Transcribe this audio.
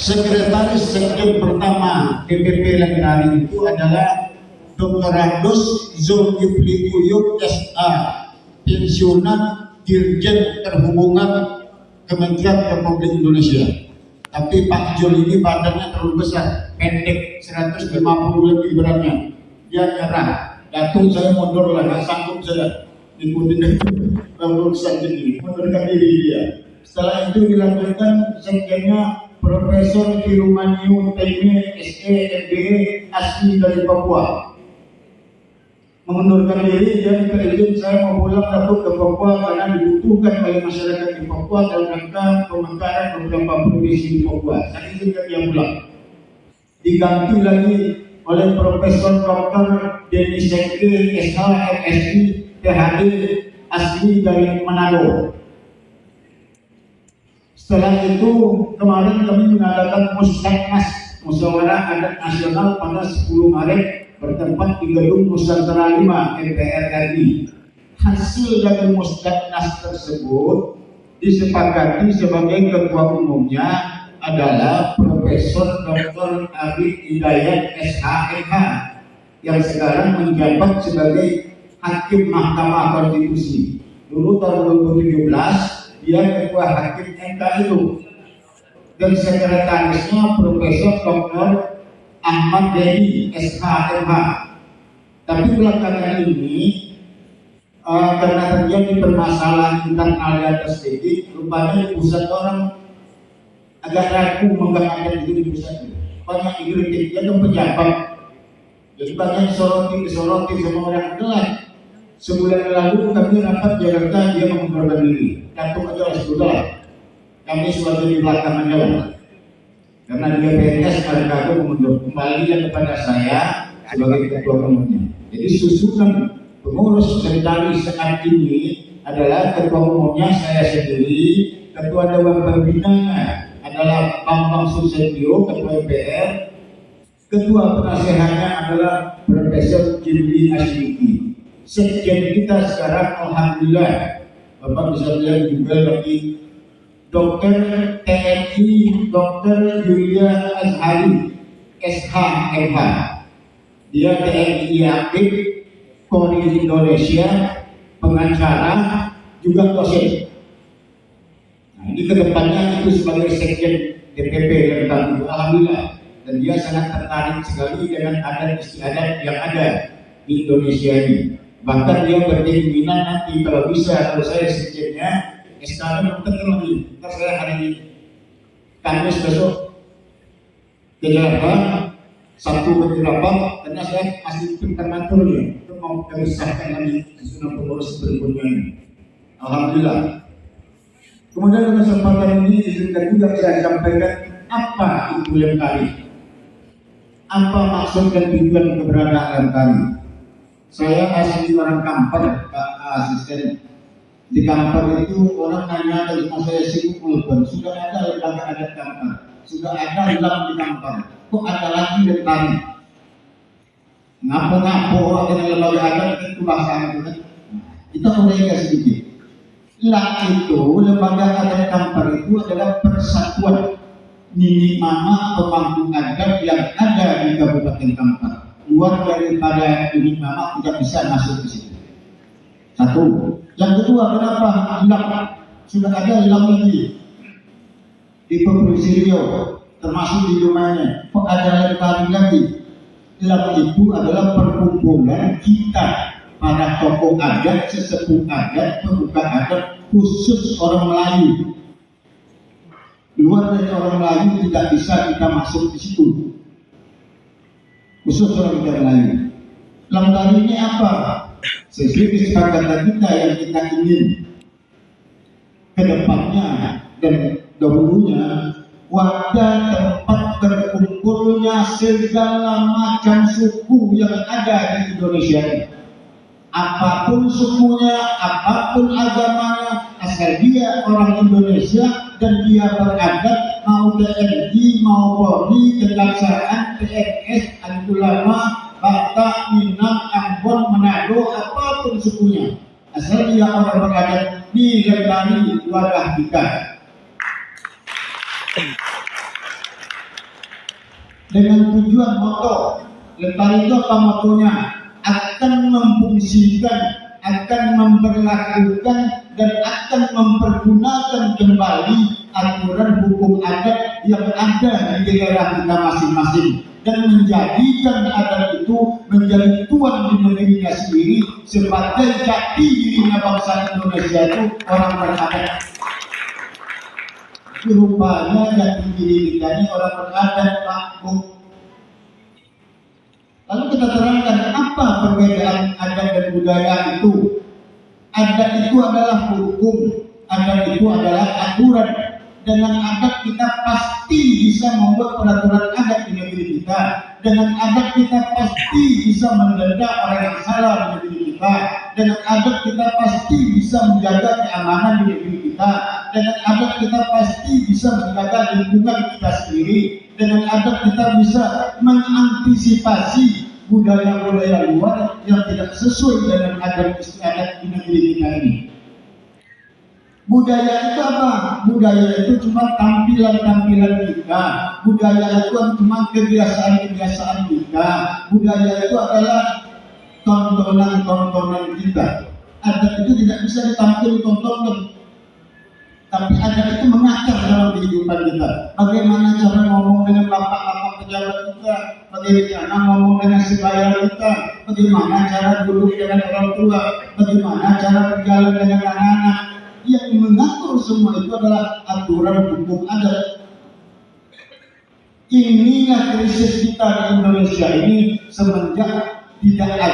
Sekretaris Sekjen pertama DPP Lentari itu adalah Dr. Randus Zulkifli Uyub SA, pensiunan Dirjen Perhubungan Kementerian Republik Indonesia. Tapi Pak Jul ini badannya terlalu besar, pendek, 150 lebih beratnya. Dia nyerah. Datuk saya mundur lah, nggak sanggup saya ikutin urusan ini, mundurkan diri dia. Setelah itu dilanjutkan sekjennya Profesor Kirumaniu Taime SE MBA asli dari Papua. Mengundurkan diri, dia minta izin saya mau pulang Datuk ke Papua karena dibutuhkan oleh masyarakat di Papua dalam rangka pemekaran beberapa provinsi di Papua. Saya izinkan dia pulang. Diganti lagi oleh Profesor Dr. Denny Sekri SH MSI PhD asli dari Manado. Setelah itu kemarin kami mengadakan Mustaknas Musyawarah Adat Nasional pada 10 Maret bertempat di Gedung Nusantara 5 MPR RI. Hasil dari Mustaknas tersebut disepakati sebagai ketua umumnya adalah Profesor Dr. Arif Hidayat SHMH yang sekarang menjabat sebagai Hakim Mahkamah Konstitusi. Dulu tahun 2017 dia ketua Hakim MK itu, dan sekretarisnya Profesor Dr. Ahmad Dedi SHMH. Tapi belakangan ini karena terjadi permasalahan internal di atas sedikit, rupanya di pusat orang agak ragu menggunakan itu di pusat. Banyak dikritik, dia kan pejabat, jadi banyak disoroti sama orang telat. Sebulan lalu kami rapat Jakarta, dia mengundurkan diri. Datuk aja sudah, kami sebagai di belakang aja lah. Karena dia PNS, kadang-kadang mengundur kembali kepada saya sebagai ketua umumnya. Jadi susunan pengurus Sentari saat ini adalah ketua umumnya saya sendiri, ketua Dewan Pembina adalah Bambang Susatyo, ketua MPR, ketua penasehatnya adalah Profesor Jimli Asyiki. Sekjen kita sekarang alhamdulillah Bapak bisa lihat juga bagi Dr. TNI Dr. Yulia Azhari SHMH. Dia TNI aktif, Polri Indonesia, pengacara, juga dosen. Nah, ini kedepannya itu sebagai sekjen DPP yang tadi, alhamdulillah. Dan dia sangat tertarik sekali dengan adat istiadat yang ada di Indonesia ini. Bahkan dia berkeinginan nanti kalau bisa, kalau saya sekjennya SKM lagi. Ntar saya hari Kamis besok ke Jakarta, Sabtu ke Jakarta, karena saya masih prematur ya, itu mau kami sahkan lagi susunan pengurus berikutnya ini. Alhamdulillah. Kemudian dalam kesempatan ini izinkan juga saya sampaikan apa itu Lentari, apa maksud dan tujuan keberadaan Lentari. Saya asli orang Kampar, Pak Asisten. Di Kampar itu orang nanya dari rumah saya sibuk Melbourne, sudah ada lembaga adat Kampar, sudah ada hilang di Kampar, kok ada lagi Lentari? Ngapo-ngapo dengan lembaga adat itu bahasa itu kan? Kita mulai sedikit. Itu lembaga adat Kampar itu adalah persatuan nini mama pemangku adat yang ada di Kabupaten Kampar. Luar daripada ini mama tidak bisa masuk ke situ. Satu. Yang kedua, kenapa hilang? Sudah ada hilang lagi di Provinsi Riau, termasuk di rumahnya. Kok ada Lentari lagi? Hilang itu adalah perkumpulan kita para tokoh adat, sesepuh adat, pemuka adat, khusus orang Melayu. Luar dari orang Melayu tidak bisa kita masuk di situ. Khusus orang Melayu. Lentari ini apa? Sesuai kesepakatan kita yang kita ingin ke depannya dan dahulunya, wadah tempat berkumpulnya segala macam suku yang ada di Indonesia ini. Apapun sukunya, apapun agamanya, asal dia orang Indonesia dan dia beradat, mau TNI, mau Polri, Kejaksaan, PNS, Ulama, Batak, Minang, Ambon, Manado, apapun sukunya, asal dia orang beradat, di Lentari wadah kita. dengan tujuan moto. Lestari itu apa motonya? Akan memfungsikan, akan memperlakukan, dan akan mempergunakan kembali aturan hukum adat yang ada di daerah kita masing-masing, dan menjadikan adat itu menjadi tuan di negerinya sendiri, sebagai jati dirinya bangsa Indonesia itu orang beradat. Rupanya jati diri kita ini orang beradat, Pak Bu. Lalu kita terangkan apa perbedaan adat dan budaya itu. Adat itu adalah hukum, adat itu adalah aturan. Dengan adat kita pasti bisa membuat peraturan adat di negeri kita. Dengan adat kita pasti bisa mendenda orang yang salah di negeri kita. Dengan adat kita pasti bisa menjaga keamanan di negeri kita. Dengan adat kita pasti bisa menjaga lingkungan kita sendiri. Dengan adat kita bisa mengantisipasi budaya-budaya luar yang tidak sesuai dengan adat istiadat di negeri kita ini. Budaya itu apa? Budaya itu cuma tampilan-tampilan kita. Budaya itu cuma kebiasaan-kebiasaan kita. Budaya itu adalah tontonan-tontonan kita. Adat itu tidak bisa ditampil tontonan, tapi adat itu mengakar dalam kehidupan kita. Bagaimana cara ngomong dengan bapak-bapak pejabat kita, bagaimana ngomong dengan sebaya kita, bagaimana cara duduk dengan orang tua, bagaimana cara berjalan dengan anak-anak. Yang mengatur semua itu adalah aturan hukum adat. Inilah krisis kita di Indonesia ini semenjak tidak ada